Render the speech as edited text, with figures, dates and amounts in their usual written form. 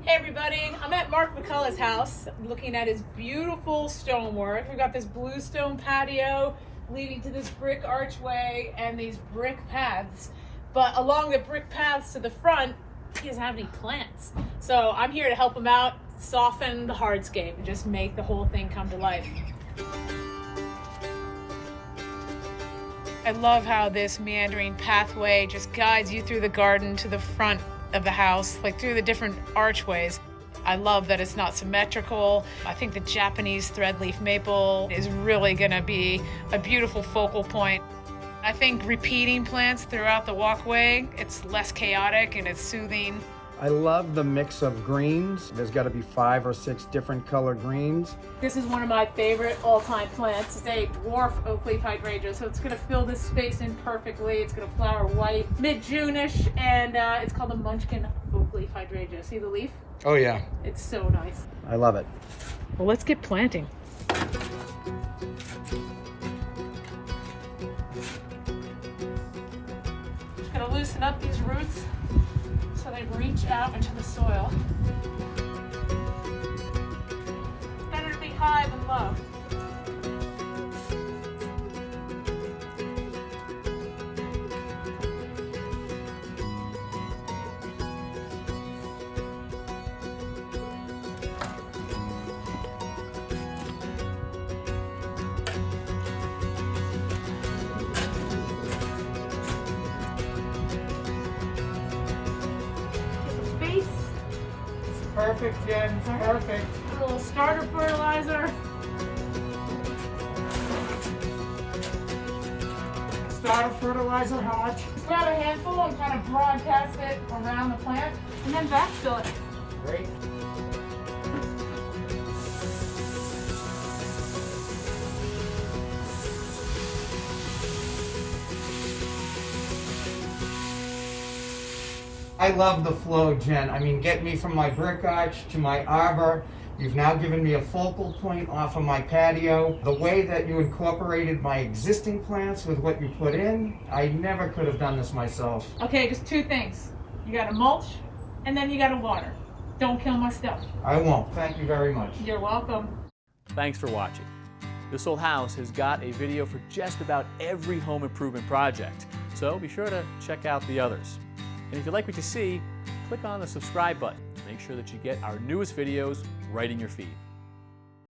Hey everybody, I'm at Mark McCullough's house looking at his beautiful stonework. We've got this blue stone patio leading to this brick archway and these brick paths. But along the brick paths to the front, he doesn't have any plants. So I'm here to help him out, soften the hardscape, and just make the whole thing come to life. I love how this meandering pathway just guides you through the garden to the front of the house, like through the different archways. I love that it's not symmetrical. I think the Japanese threadleaf maple is really gonna be a beautiful focal point. I think repeating plants throughout the walkway, it's less chaotic and it's soothing. I love the mix of greens. There's got to be 5 or 6 different color greens. This is one of my favorite all-time plants. It's a dwarf oak leaf hydrangea, so it's gonna fill this space in perfectly. It's gonna flower white, mid-June-ish, and it's called a Munchkin oak leaf hydrangea. See the leaf? Oh yeah. It's so nice. I love it. Well, let's get planting. Just gonna loosen up these roots so they reach out into the soil. It's better to be high than low. Perfect, Jen. Perfect. A little starter fertilizer. Starter fertilizer, how much? Just grab a handful and kind of broadcast it around the plant, and then backfill it. Great. I love the flow, Jen. I mean, get me from my brick arch to my arbor. You've now given me a focal point off of my patio. The way that you incorporated my existing plants with what you put in, I never could have done this myself. Okay, just 2 things. You gotta mulch, and then you gotta water. Don't kill my stuff. I won't. Thank you very much. You're welcome. Thanks for watching. This Old House has got a video for just about every home improvement project, so be sure to check out the others. And if you like what you see, click on the subscribe button to make sure that you get our newest videos right in your feed.